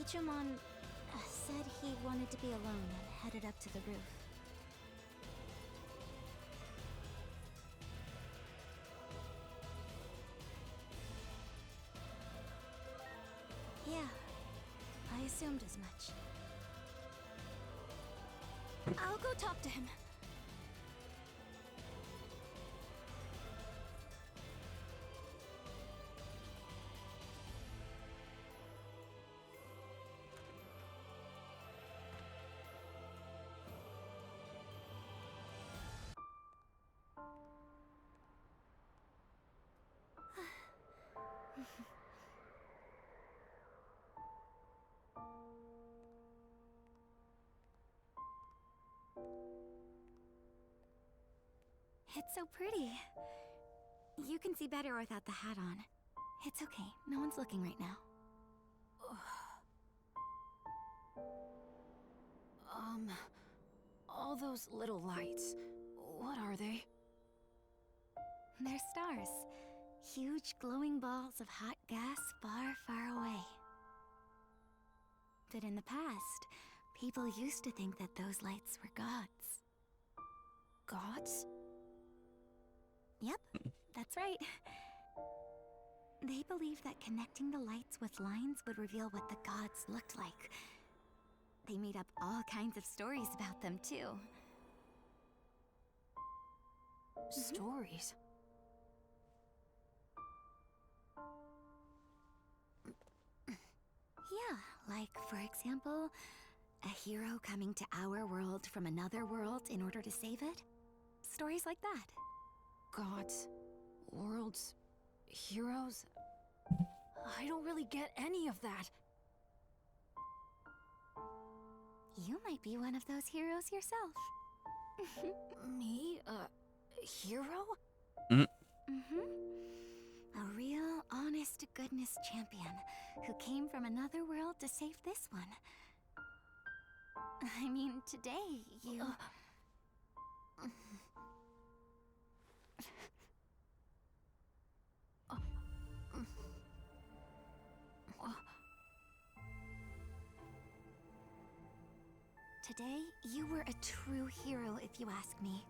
Digimon said he wanted to be alone and headed up to the roof. Yeah, I assumed as much. I'll go talk to him. It's so pretty. You can see better without the hat on. It's okay, no one's looking right now. All those little lights, what are they? They're stars. Huge glowing balls of hot gas far, far away. But in the past, people used to think that those lights were gods. Gods? Yep, that's right. They believed that connecting the lights with lines would reveal what the gods looked like. They made up all kinds of stories about them, too. Stories? Yeah, like, for example, a hero coming to our world from another world in order to save it. Stories like that. Gods, worlds, heroes? I don't really get any of that. You might be one of those heroes yourself. Me? A hero? Mm-hmm. A real, honest-to-goodness champion who came from another world to save this one. I mean, today, you... Today, you were a true hero, if you ask me.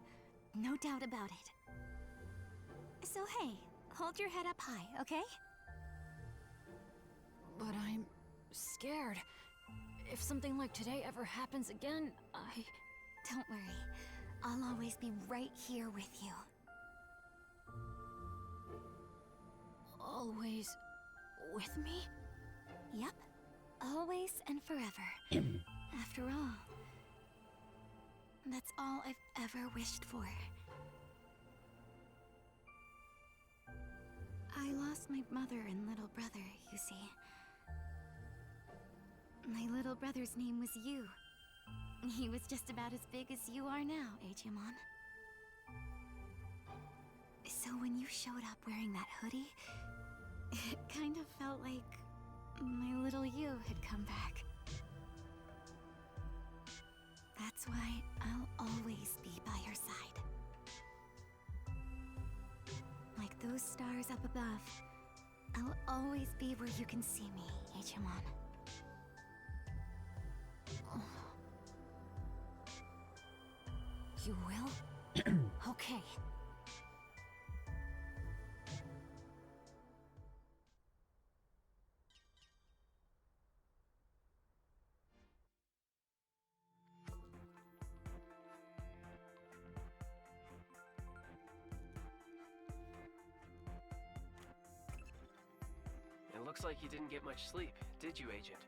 No doubt about it. So hey, hold your head up high, okay? But I'm scared. If something like today ever happens again, Don't worry. I'll always be right here with you. Always with me? Yep. Always and forever. After all, that's all I've ever wished for. I lost my mother and little brother, you see. My little brother's name was Yu. He was just about as big as you are now, Digimon. So when you showed up wearing that hoodie, it kind of felt like my little Yu had come back. That's why I'll always be by your side. Like those stars up above, I'll always be where you can see me, Digimon. You will? Okay. It looks like you didn't get much sleep, did you, Agent?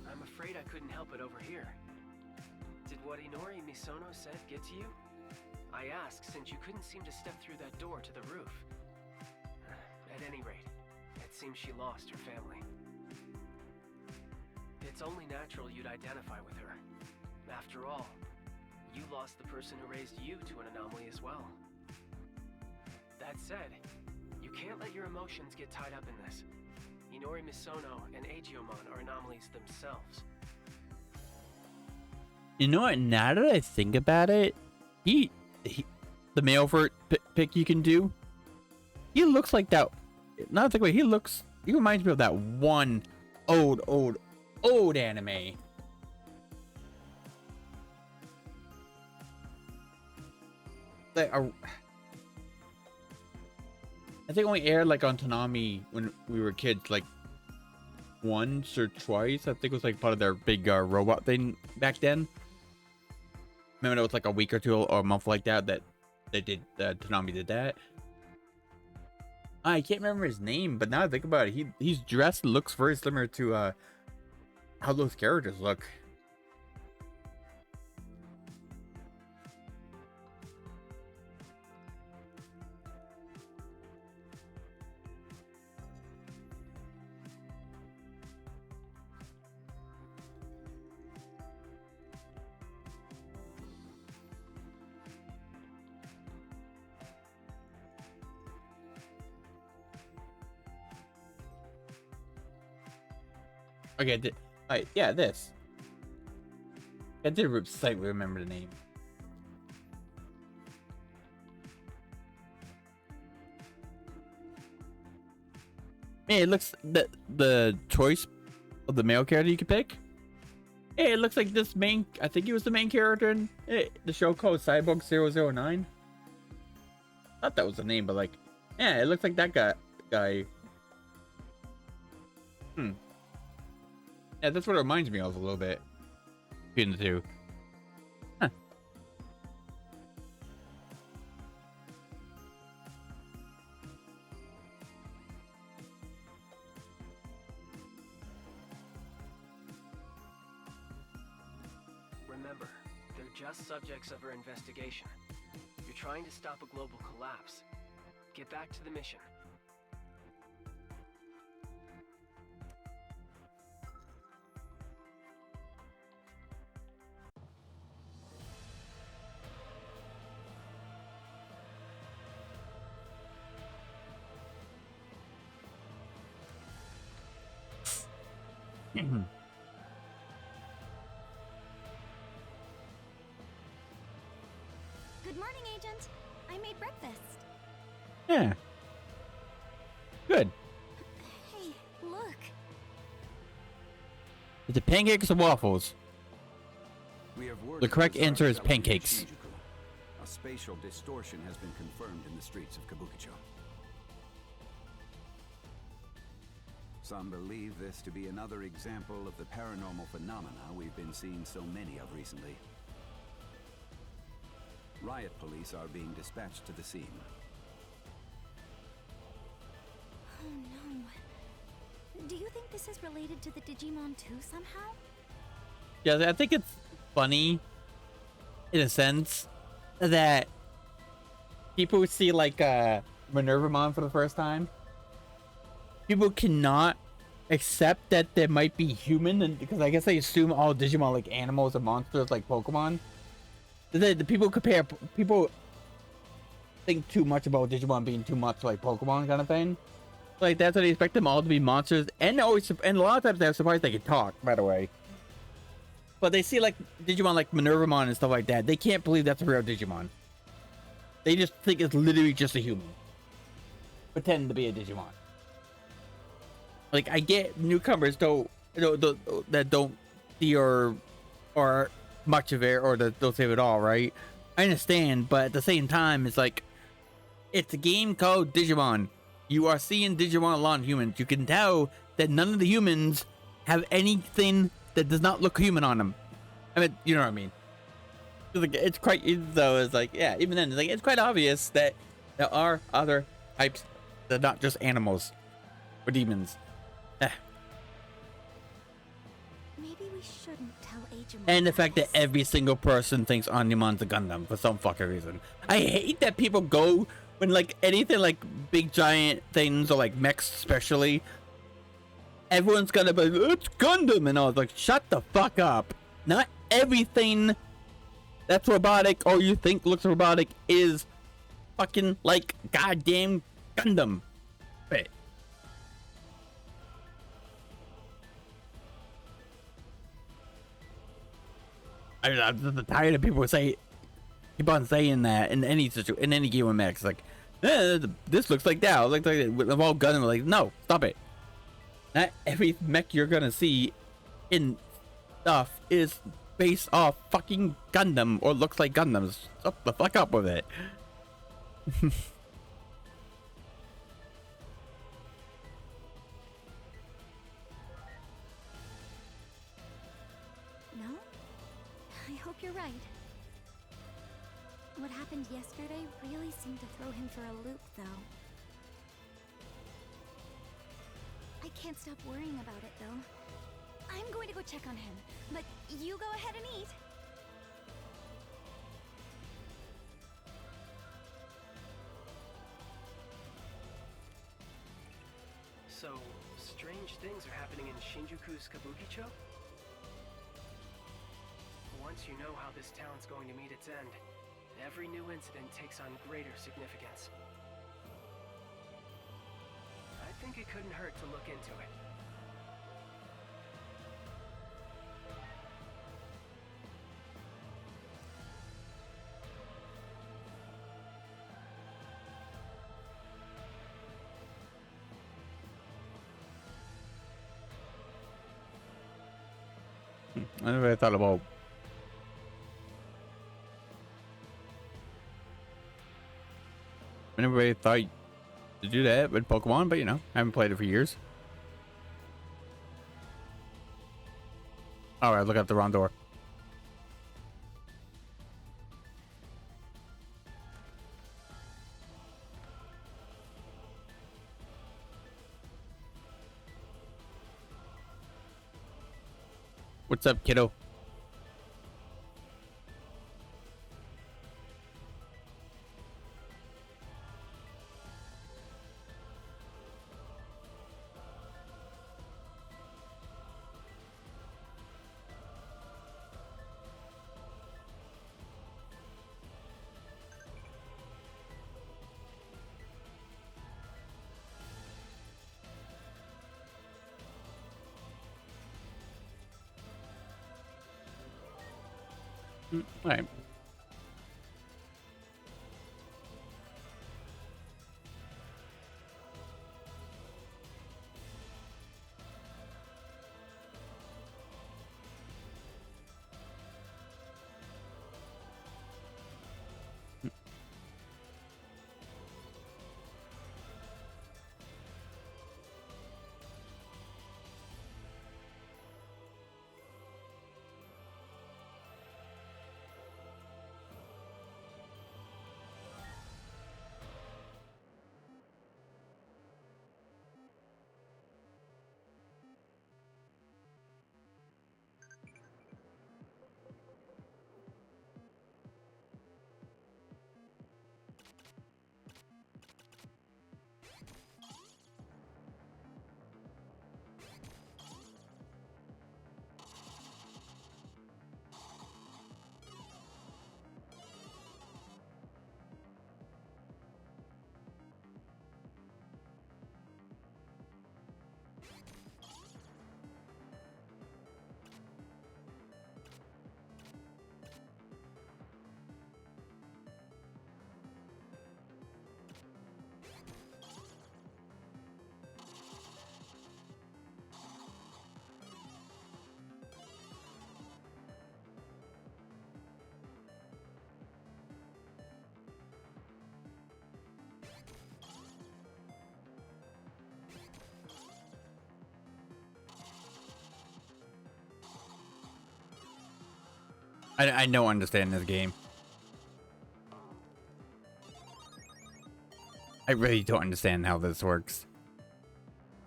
I'm afraid I couldn't help it over here. Did what Inori Misono said get to you? I asked since you couldn't seem to step through that door to the roof. At any rate, it seems she lost her family. It's only natural you'd identify with her. After all, you lost the person who raised you to an anomaly as well. That said, you can't let your emotions get tied up in this. Inori Misono and Agiomon are anomalies themselves. You know what? Now that I think about it, he the male pick you can do. He looks like that. Not the way he looks. He reminds me of that one old anime. Like I think it only aired like on Toonami when we were kids, like once or twice. I think it was like part of their big robot thing back then. Remember, it was like a week or two or a month like that they did. Toonami did that. I can't remember his name, but now I think about it, he's dressed, looks very similar to how those characters look. Okay, alright, yeah, this. I did slightly remember the name. Hey, it looks the choice of the male character you could pick. Hey, it looks like this main. I think he was the main character in the show called Cyborg 009. Thought that was the name, but like, yeah, it looks like that guy. Yeah, that's what it reminds me of a little bit. Between the two. Huh. Remember, they're just subjects of our investigation. You're trying to stop a global collapse. Get back to the mission. Good morning, Agent. I made breakfast. Yeah. Good. Hey, look. Is it pancakes or waffles? The correct answer is pancakes. A spatial distortion has been confirmed in the streets of Kabukicho. Some believe this to be another example of the paranormal phenomena we've been seeing so many of recently. Riot police are being dispatched to the scene. Oh no. Do you think this is related to the Digimon too somehow? Yeah, I think it's funny in a sense that people who see like Minervamon for the first time, people cannot accept that there might be human, and because I guess they assume all Digimon like animals and monsters like Pokemon. The people think too much about Digimon being too much like Pokemon kind of thing. Like that's what they expect them all to be monsters, and a lot of times they're surprised they can talk. By the way, but they see like Digimon like Minervamon and stuff like that. They can't believe that's a real Digimon. They just think it's literally just a human pretending to be a Digimon. Like I get newcomers that don't see or much of it or that don't save it all, right? I understand, but at the same time, it's like it's a game called Digimon. You are seeing Digimon along humans. You can tell that none of the humans have anything that does not look human on them. I mean, you know what I mean? It's quite, though, it's like, yeah, even then, it's like, it's quite obvious that there are other types that are not just animals or demons. Maybe we shouldn't tell Agent. And the fact that every single person thinks Omnimon's a Gundam for some fucking reason. I hate that people go when like anything like big giant things or like mechs especially. Everyone's gonna be like, it's Gundam, and I was like, shut the fuck up. Not everything that's robotic or you think looks robotic is fucking like goddamn Gundam. it. I'm tired of people keep on saying that in any game with mechs. Like, this looks like that. Looks like with all guns. Like, no, stop it. Not every mech you're gonna see in stuff is based off fucking Gundam or looks like Gundams. Stop the fuck up with it. No? I hope you're right. What happened yesterday really seemed to throw him for a loop, though. I can't stop worrying about it, though. I'm going to go check on him, but you go ahead and eat. So, strange things are happening in Shinjuku's Kabukicho? Once you know how this town's going to meet its end, every new incident takes on greater significance. I think it couldn't hurt to look into it. I never really thought about. I never really thought to do that with Pokemon, but you know, I haven't played it for years. All right, look out the wrong door. What's up, kiddo? All right. I don't understand this game. I really don't understand how this works.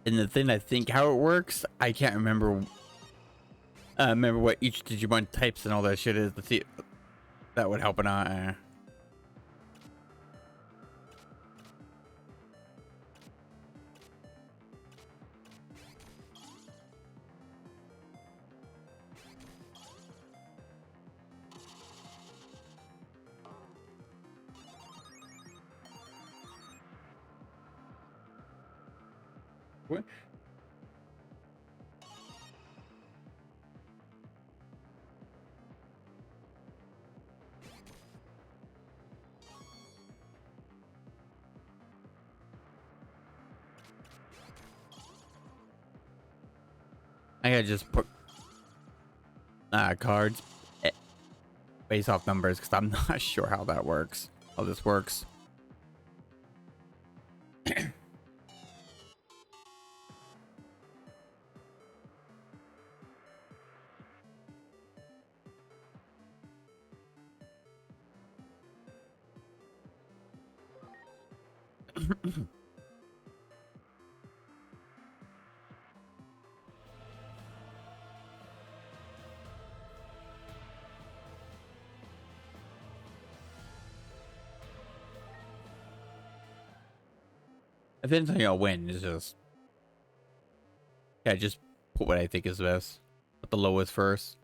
And the thing I think how it works, I can't remember. Remember what each Digimon types and all that shit is. Let's see if that would help or not. What? I gotta just put cards based off numbers because I'm not sure how that works. How this works. If anything, I'll win. It's just, yeah, just put what I think is best. Put the lowest first.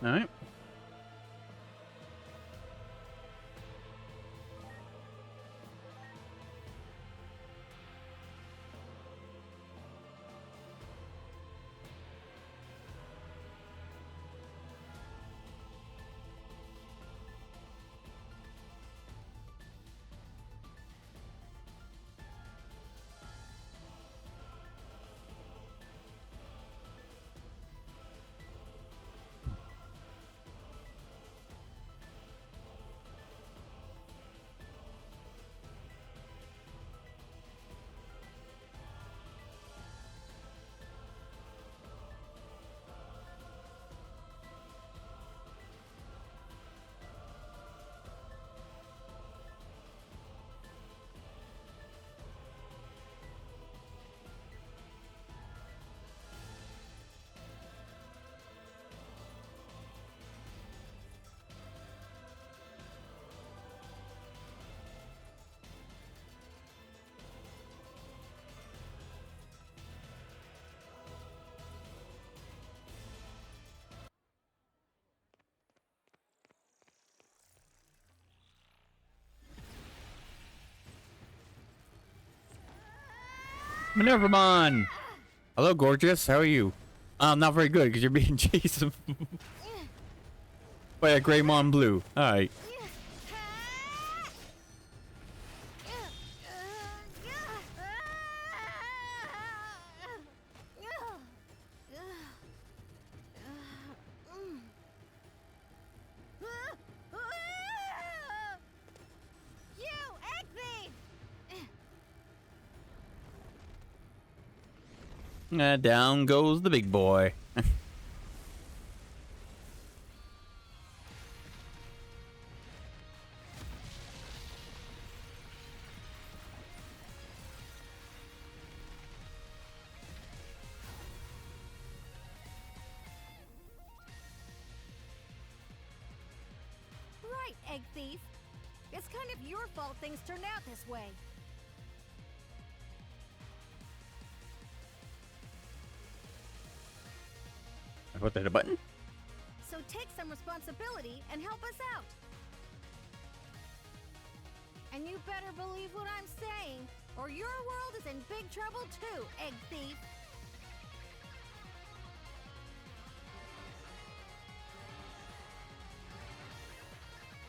All right. Minervamon! Hello, gorgeous. How are you? Not very good because you're being chased by a Greymon Blue. Alright. Down goes the big boy. right, Egg Thief. It's kind of your fault things turned out this way. I put that a button. So take some responsibility and help us out. And you better believe what I'm saying, or your world is in big trouble too, Egg Thief.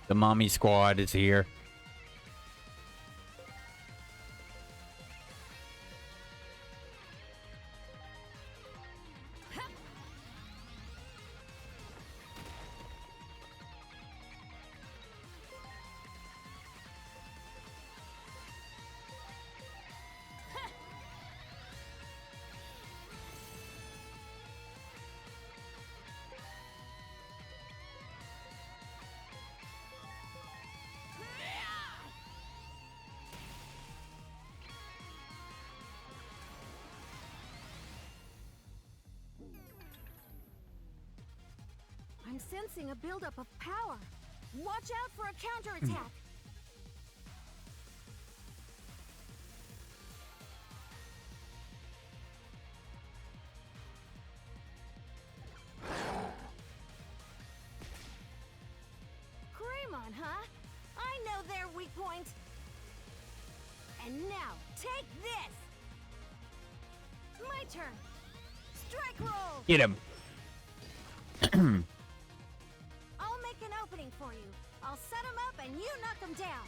The mommy squad is here. I'm sensing a buildup of power. Watch out for a counterattack. Greymon, huh? I know their weak point. And now, take this! My turn. Strike roll! Get him. I'll make an opening for you. I'll set him up and you knock him down.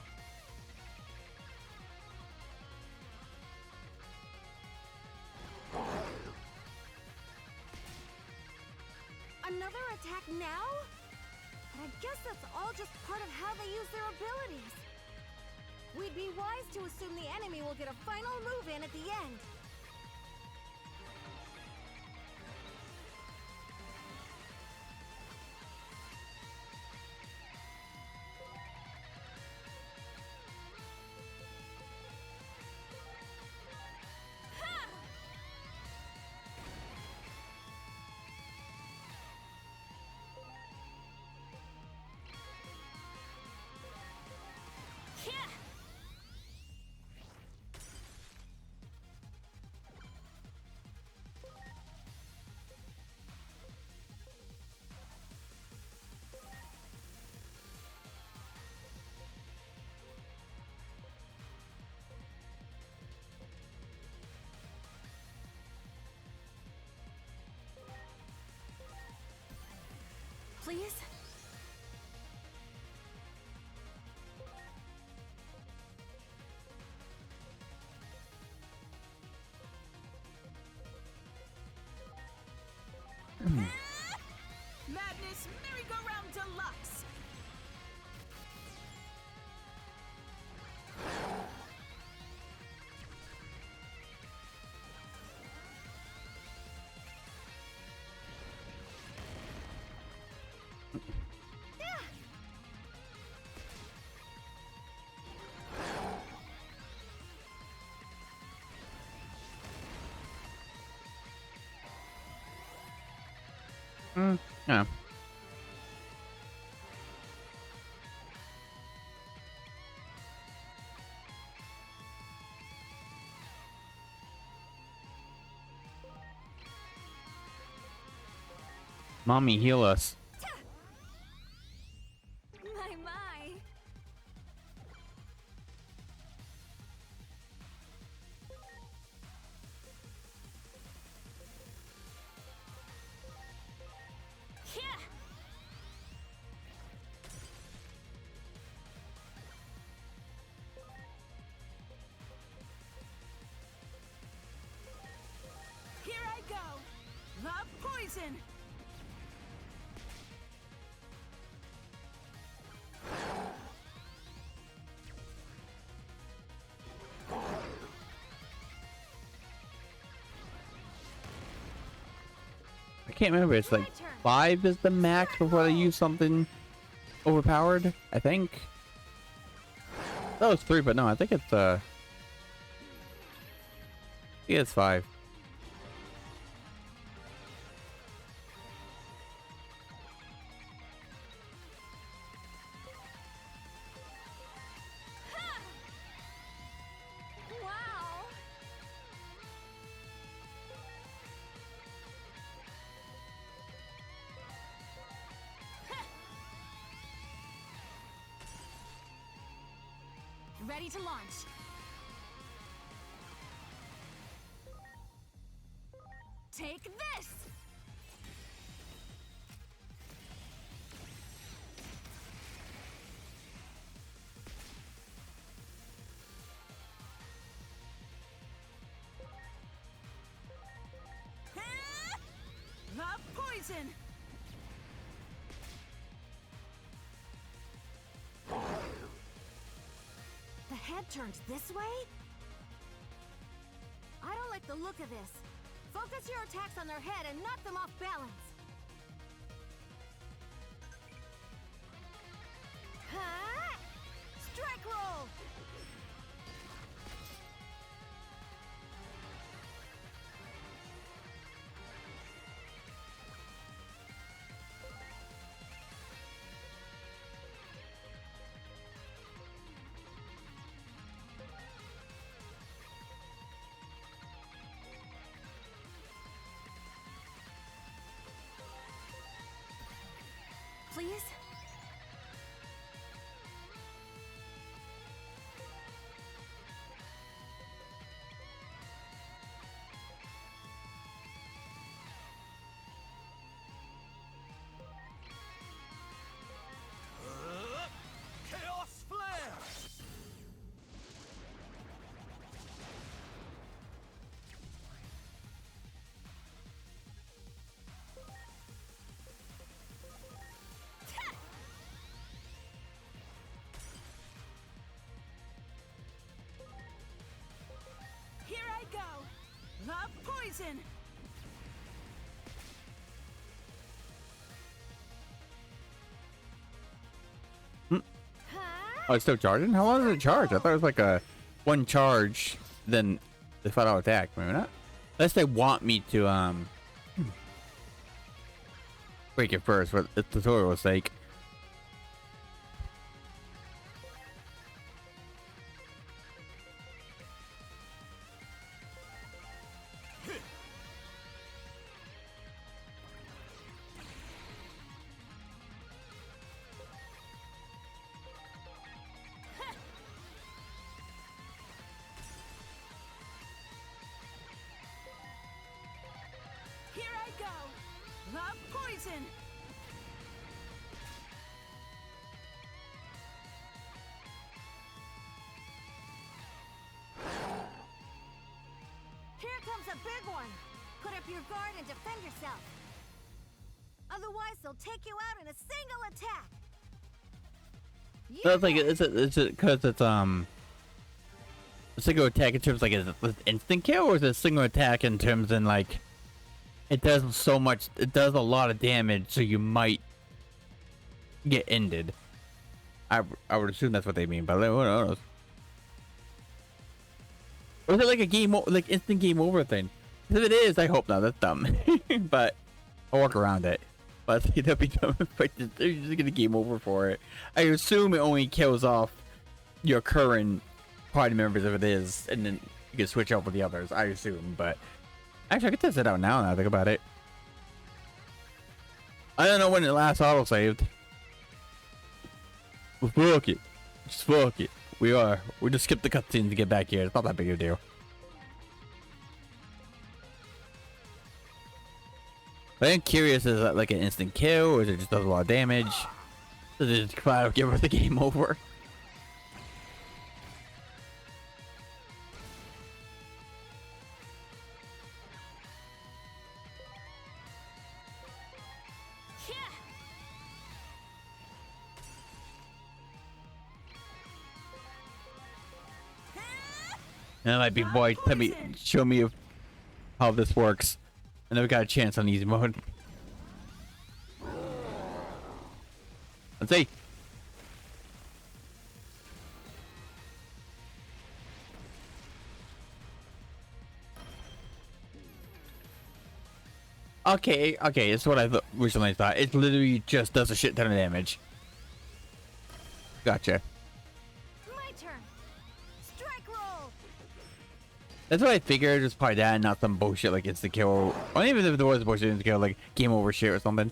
Another attack now? But I guess that's all just part of how they use their abilities. We'd be wise to assume the enemy will get a final move in at the end. Please? Madness Merry-Go-Round Deluxe! Yeah. Mommy, heal us. My. Here I go! The poison! I can't remember. It's like 5 is the max before they use something overpowered. I think. That was 3, but no, I think it's yeah, it's 5. ready to launch. Take this! Love poison! The head turns this way? I don't like the look of this. Focus your attacks on their head and knock them off balance. Huh? Strike roll! Please? Chaos Flare! Here I go! Love poison! Huh? Oh, it's still charging? How long does it charge? I thought it was like a one charge, then the flat out attack. Maybe not. Unless they want me to break it first for the tutorial's sake. Here I go! Love poison! Here comes a big one! Put up your guard and defend yourself. Otherwise, they'll take you out in a single attack. That's like it's because it's a single attack in terms like is it instant kill, or is it a single attack in terms in like it does so much, it does a lot of damage, so you might get ended. I would assume that's what they mean, but who knows? Or is it like a like instant game over thing? If it is, I hope not. That's dumb. But I'll work around it. But that'd be dumb if they're just gonna game over for it. I assume it only kills off your current party members if it is, and then you can switch out with the others. I assume, but actually I could test it out now. Now I think about it. I don't know when it last auto saved. Well, fuck it. Just fuck it. We just skip the cutscene to get back here. It's not that big of a deal. But I'm curious, is that like an instant kill, or is it just does a lot of damage? Does it just try to give her the game over? That might be boy. Show me how this works. I never got a chance on easy mode. Let's see. Okay, it's what I originally thought. It literally just does a shit ton of damage. Gotcha. My turn. Strike roll. That's what I figured. It's probably that, and not some bullshit like instant kill. Or even if there was bullshit instant kill, like game over shit or something.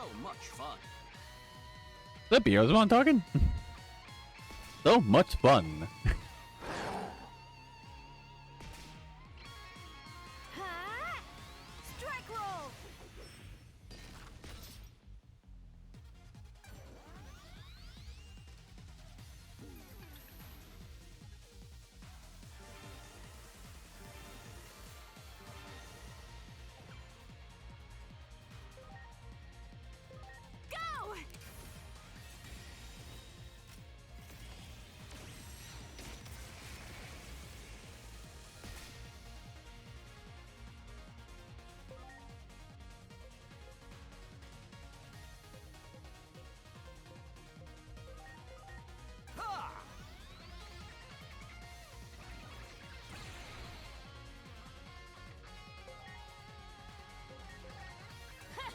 So much fun. The beer's one talking? So much fun. Ha! Strike roll! Go! Ha!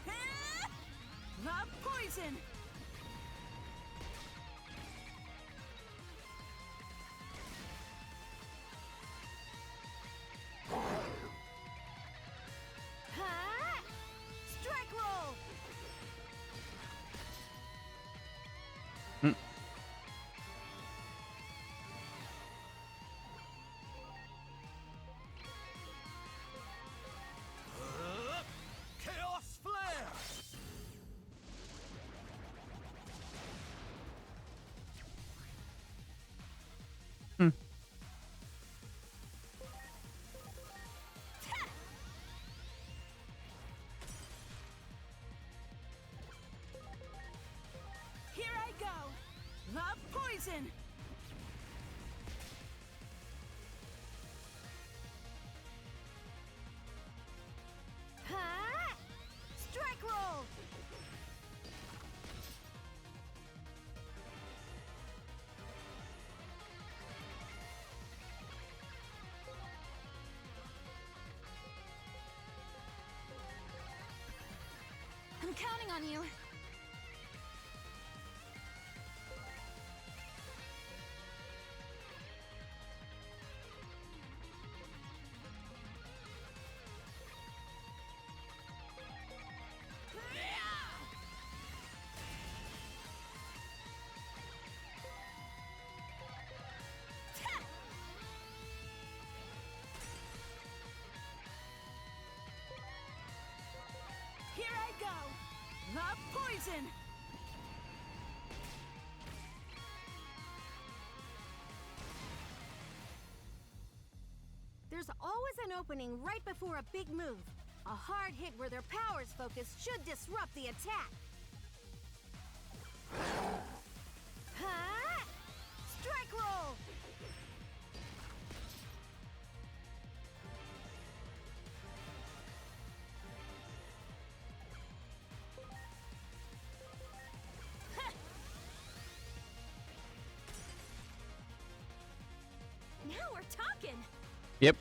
Ha! Love poison! Ha! Strike roll! Chaos flare. Here I go! Love poison! Ha! Strike roll! I'm counting on you. Here I go! Love poison! There's always an opening right before a big move. A hard hit where their power's focus should disrupt the attack. Ha! Strike roll! Now we're talking. Yep.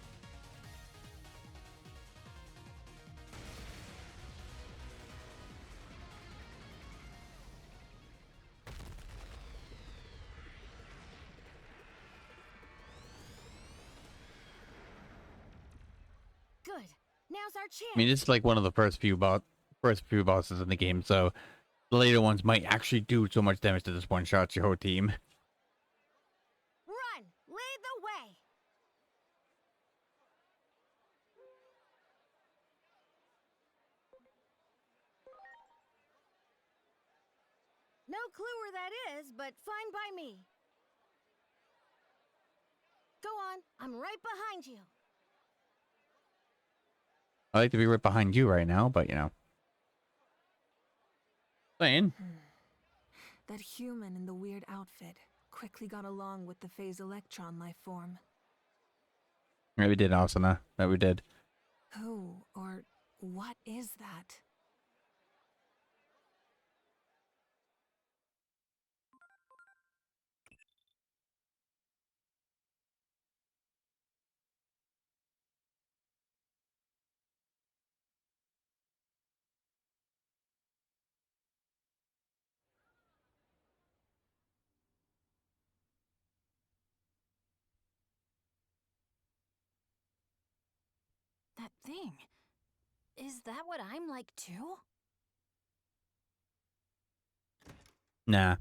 Good. Now's our chance. I mean, this is like one of the first few bosses in the game, so the later ones might actually do so much damage to this one shot your whole team. Run! Lead the way! No clue where that is, but fine by me. Go on, I'm right behind you. I like to be right behind you right now, but you know. Saying. That human in the weird outfit quickly got along with the phase electron life form. Yeah, we did, Asuna. That we did. Who or what is that? thing. Is that what I'm like too? Nah.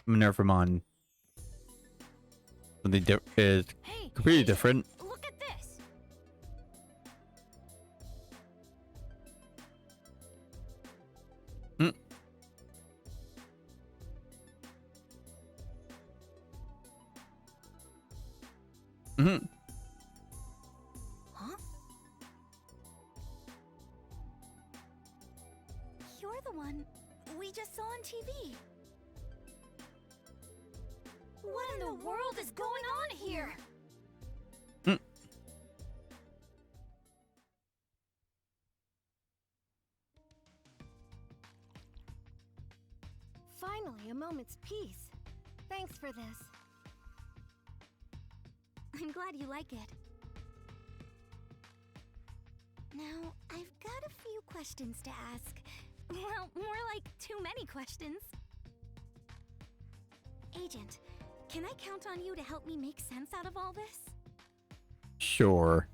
Minervamon. Something is Hey, completely Agent, different. Look at this. Hmm. Mm-hmm. Huh? You're the one we just saw on TV. What in the world is going on here? Finally, a moment's peace. Thanks for this. I'm glad you like it. Now, I've got a few questions to ask. Well, more like too many questions. Agent, can I count on you to help me make sense out of all this? Sure.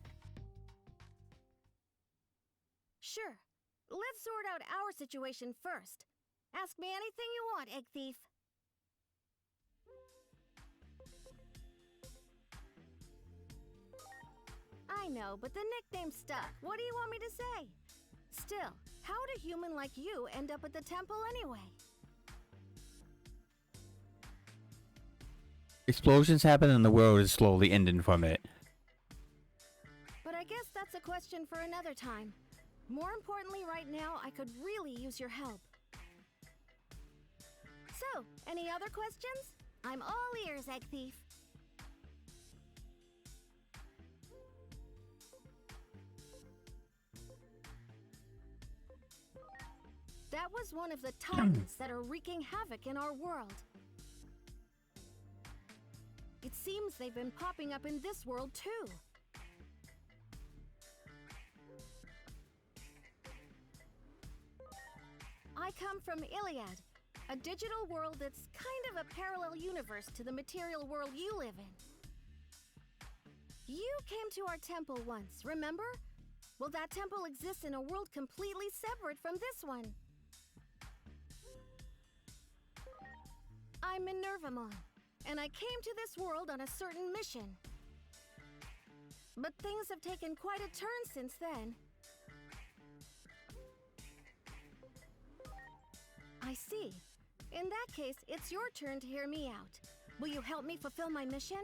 Sure. Let's sort out our situation first. Ask me anything you want, Egg Thief. I know, but the nickname stuck. What do you want me to say? Still, how'd a human like you end up at the temple anyway? Explosions happen and the world is slowly ending from it. But I guess that's a question for another time. More importantly, right now, I could really use your help. So, any other questions? I'm all ears, Egg Thief. That was one of the titans that are wreaking havoc in our world. It seems they've been popping up in this world too. I come from Iliad, a digital world that's kind of a parallel universe to the material world you live in. You came to our temple once, remember? Well, that temple exists in a world completely separate from this one. I'm Minervamon, and I came to this world on a certain mission. But things have taken quite a turn since then. I see. In that case, it's your turn to hear me out. Will you help me fulfill my mission?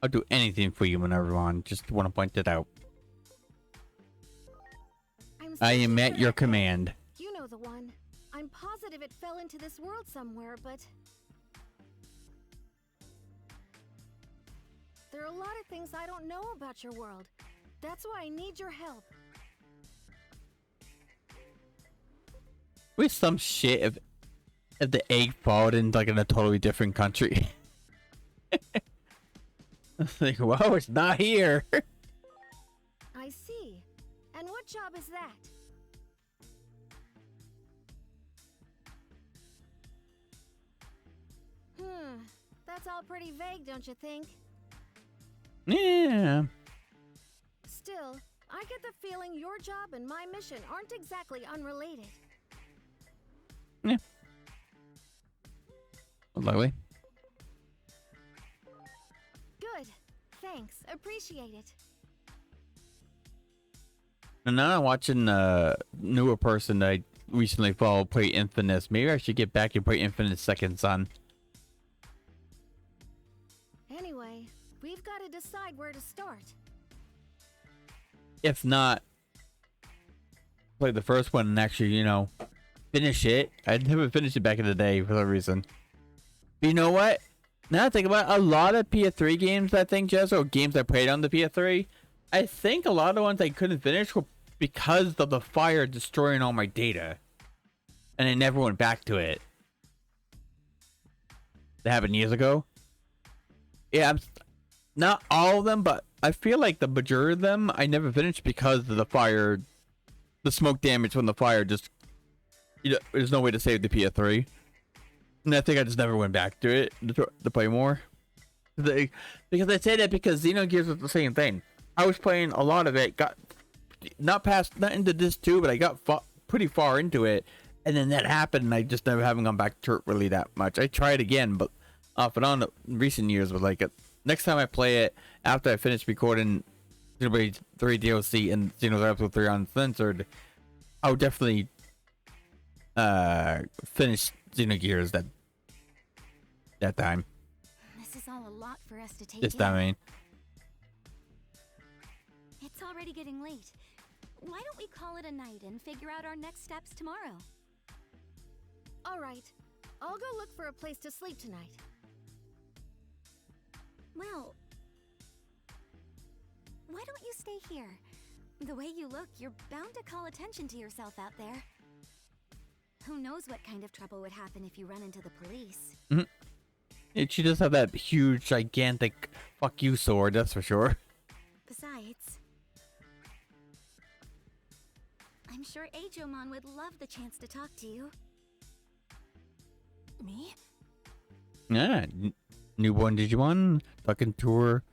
I'll do anything for you, Minervamon. Just want to point it out. I am at your command. You know the one. I'm positive it fell into this world somewhere, but... there are a lot of things I don't know about your world. That's why I need your help. With some shit if the egg followed in like in a totally different country. Like, whoa, it's not here. I see. And what job is that? That's all pretty vague, don't you think? Yeah. Still, I get the feeling your job and my mission aren't exactly unrelated. Yeah. Lovely. Good. Thanks. Appreciate it. And now I'm watching a newer person that I recently followed play Infinite. Maybe I should get back and play Infinite Second Son. Anyway, we've got to decide where to start. If not, play the first one and actually, you know, finish it. I never finished it back in the day for some reason. But you know what? Now I think about it, a lot of PS3 games, I think, Jess, or games I played on the PS3, I think a lot of the ones I couldn't finish were because of the fire destroying all my data. And I never went back to it. That happened years ago. Yeah, not all of them, but I feel like the majority of them I never finished because of the fire, the smoke damage from the fire. Just, you know, there's no way to save the PS3, and I think I just never went back to it to play more. Because I say that because Xenogears was the same thing. I was playing a lot of it, got not into this too, but I got pretty far into it, and then that happened, and I just never haven't gone back to it really that much. I tried again, but off and on in recent years was like, next time I play it, after I finish recording Xenoblade 3 DLC and Xenosaga 3 Uncensored, I'll definitely finish Xenogears that time. This is all a lot for us to take This in. time, I mean. It's already getting late. Why don't we call it a night and figure out our next steps tomorrow? All right. I'll go look for a place to sleep tonight. Well, why don't you stay here? The way you look, you're bound to call attention to yourself out there. Who knows what kind of trouble would happen if you run into the police. She does have that huge, gigantic fuck you sword, that's for sure. Besides, I'm sure Digimon would love the chance to talk to you. Me? Yeah, newborn Digimon talking to her.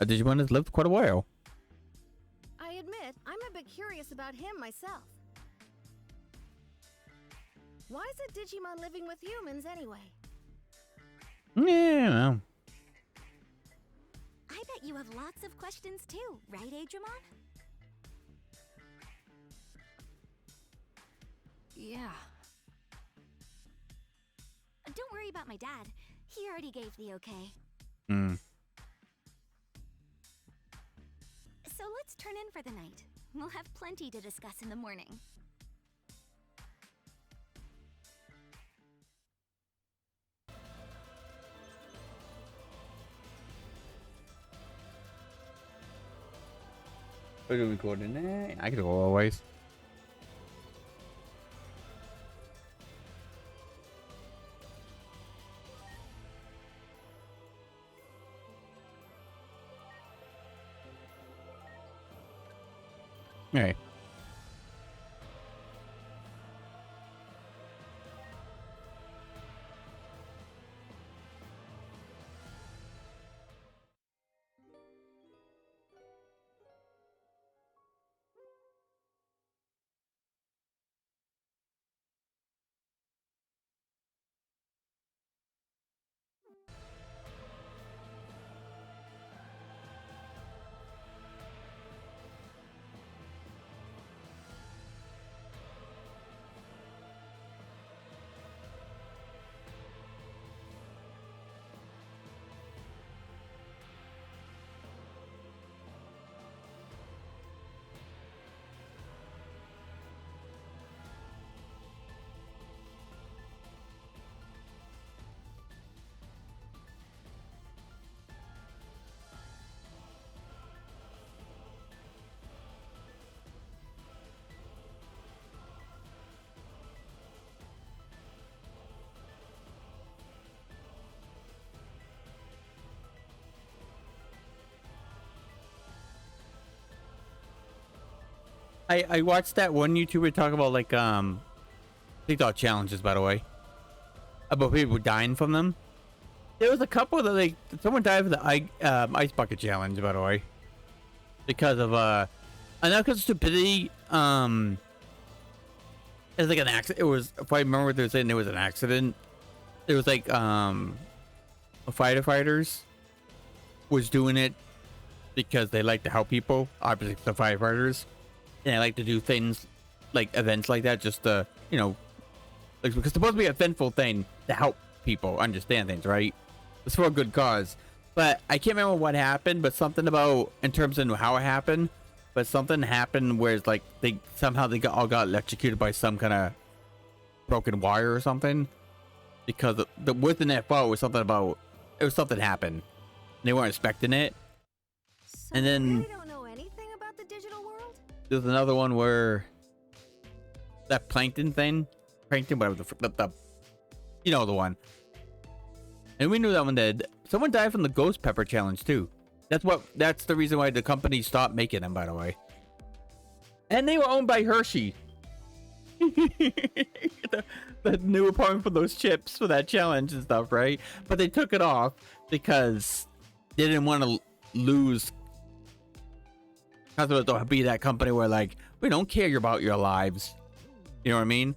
A Digimon has lived quite a while. I admit, I'm a bit curious about him myself. Why is a Digimon living with humans anyway? Yeah, well. I bet you have lots of questions too, right, Digimon? Yeah. Don't worry about my dad. He already gave the okay. So let's turn in for the night. We'll have plenty to discuss in the morning. Are we recording that? I could go always. Alright. I watched that one YouTuber talk about TikTok challenges, by the way, about people dying from them. There was a couple that someone died from the ice bucket challenge, by the way, because of I know because of stupidity. It was like an accident. It was, if I remember what they were saying, there was an accident. It was firefighters was doing it because they like to help people. Obviously, the firefighters. And I like to do things like events like that just to, because it's supposed to be a eventful thing to help people understand things, right? It's for a good cause. But I can't remember what happened, but something about, in terms of how it happened, but something happened where it's like they all got electrocuted by some kind of broken wire or something. Because within that fall was something happened. And they weren't expecting it. So And then you really don't know anything about the digital world? there's another one where that plankton, whatever the the one. And we knew that one did. Someone died from the ghost pepper challenge too. That's the reason why the company stopped making them, by the way. And they were owned by Hershey. the new apartment for those chips for that challenge and stuff, right? But they took it off because they didn't want to lose Customers don't be that company where like we don't care about your lives. You know what I mean?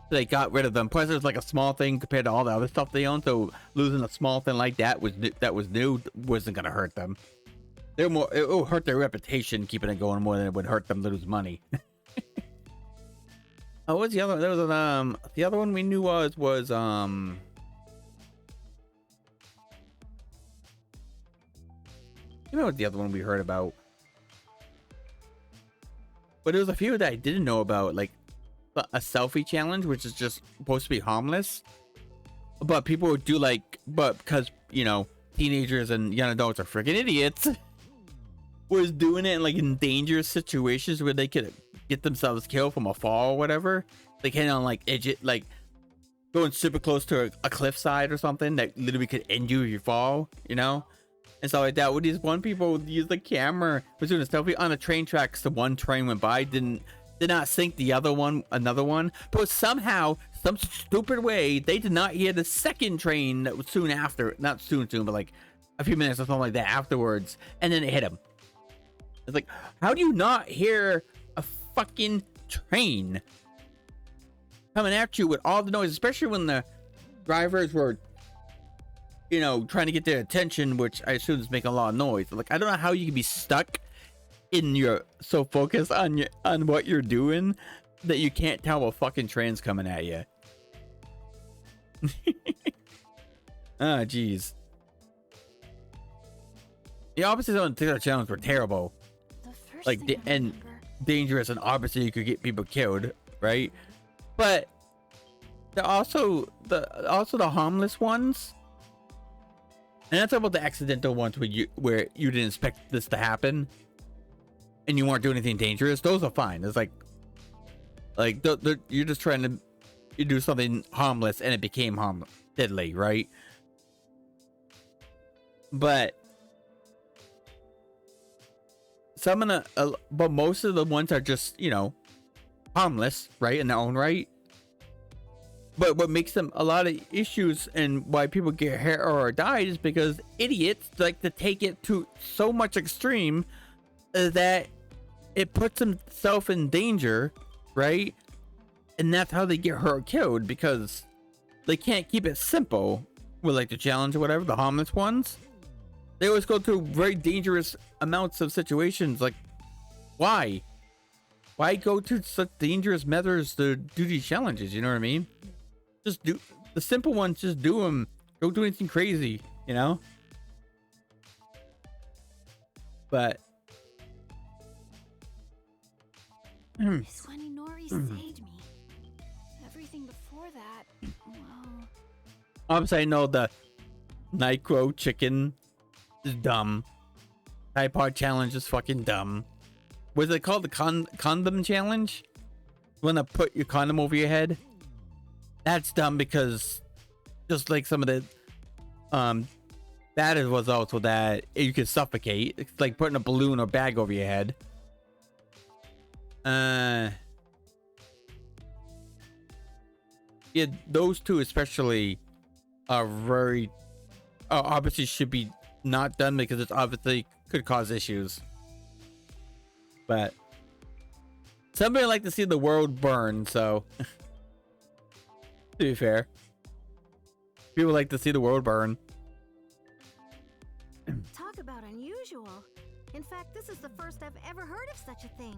They got rid of them. Plus, it was like a small thing compared to all the other stuff they own. So losing a small thing like that was new wasn't gonna hurt them. They're more. It will hurt their reputation keeping it going more than it would hurt them to lose money. Oh, what's the other? There was an the other one we knew was You know what the other one we heard about? But there was a few that I didn't know about, like a selfie challenge, which is just supposed to be harmless, but people would do but because you know teenagers and young adults are freaking idiots, was doing it in like in dangerous situations where they could get themselves killed from a fall or whatever. They came on like going super close to a cliffside or something that literally could end you if you fall, you know, and stuff like that. With these one people would use the camera, was doing a selfie on a train tracks. The one train went by, did not sync the another one, but somehow, some stupid way, they did not hear the second train that was soon after, not soon, but like a few minutes or something like that afterwards, and then it hit him. It's like, how do you not hear a fucking train coming at you with all the noise, especially when the drivers were, you know, trying to get their attention, which I assume is making a lot of noise. Like, I don't know how you can be stuck in so focused on what you're doing that you can't tell a fucking train's coming at you. Ah, jeez. The opposites on the challenge were terrible. Like, and dangerous, and obviously you could get people killed, right? But also the harmless ones, and that's about the accidental ones where you didn't expect this to happen and you weren't doing anything dangerous. Those are fine. It's like you're just trying to do something harmless and it became deadly, right? But but most of the ones are just, you know, harmless, right, in their own right. But what makes them a lot of issues and why people get hurt or died is because idiots like to take it to so much extreme that it puts themselves in danger, right? And that's how they get hurt or killed, because they can't keep it simple with like the challenge or whatever, the harmless ones. They always go through very dangerous amounts of situations. Like, why go to such dangerous methods to do these challenges? You know what I mean? Just do the simple ones, just do them. Don't do anything crazy, you know? But It's when Inori saved me. Everything before that, well... Obviously, I know the Nyquo chicken is dumb. Tripod challenge is fucking dumb. Was it called the condom challenge? You want to put your condom over your head? That's dumb, because just like some of the bad was also that you could suffocate. It's like putting a balloon or bag over your head. Yeah, those two especially are very obviously should be not done, because it's obviously could cause issues. But somebody like to see the world burn, so to be fair, people like to see the world burn. Talk about unusual. In fact, this is the first I've ever heard of such a thing.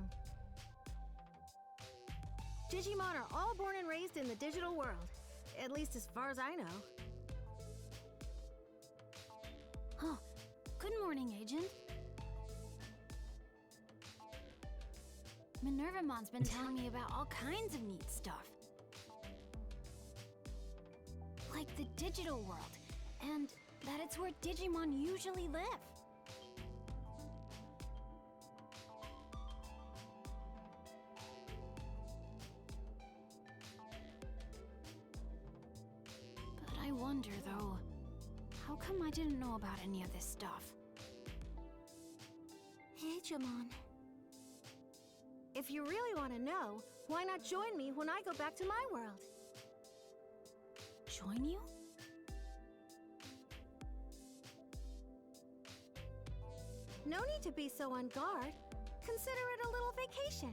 Digimon are all born and raised in the digital world, at least as far as I know. Oh, good morning, Agent. Minervamon's been telling me about all kinds of neat stuff. Like the digital world, and that it's where Digimon usually live. But I wonder, though, how come I didn't know about any of this stuff? Digimon. If you really want to know, why not join me when I go back to my world? Join you? No need to be so on guard. consider it a little vacation.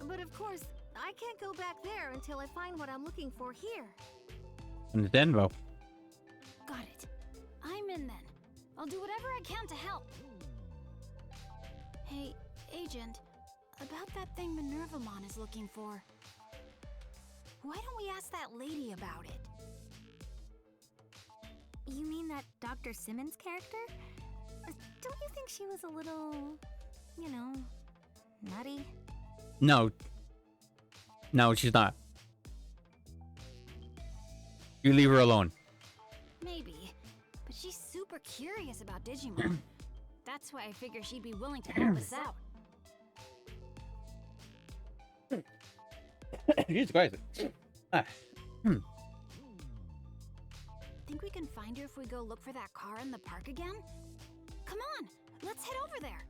But of course, I can't go back there until I find what I'm looking for here. Understandable. Got it. I'm in then. I'll do whatever I can to help. Hey, Agent, about that thing Minervamon is looking for. Why don't we ask that lady about it? You mean that Dr. Simmons character? Don't you think she was a little, you know, nutty? No. No, she's not. You leave her alone. Maybe, but she's super curious about Digimon. That's why I figure she'd be willing to help us out. Jesus Christ. Think we can find her if we go look for that car in the park again? Come on, let's head over there.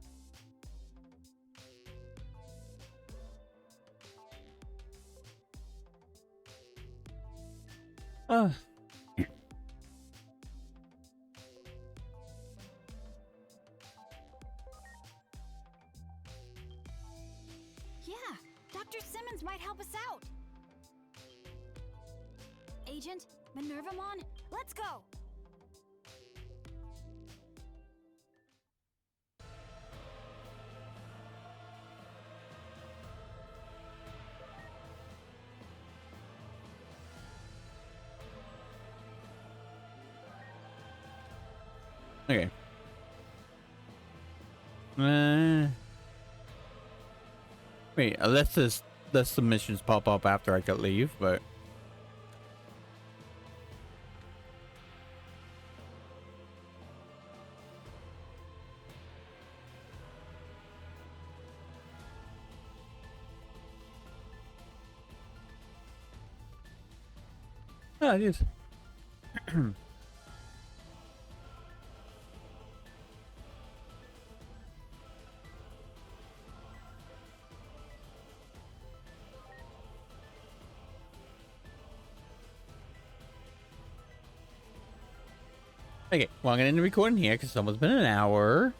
Yeah, Dr. Simmons might help us out. Agent, Minervamon, let's go! Okay. Wait, unless the submissions pop up after I could leave, but oh, it is. Okay, well, I'm gonna end the recording here because it's almost been an hour.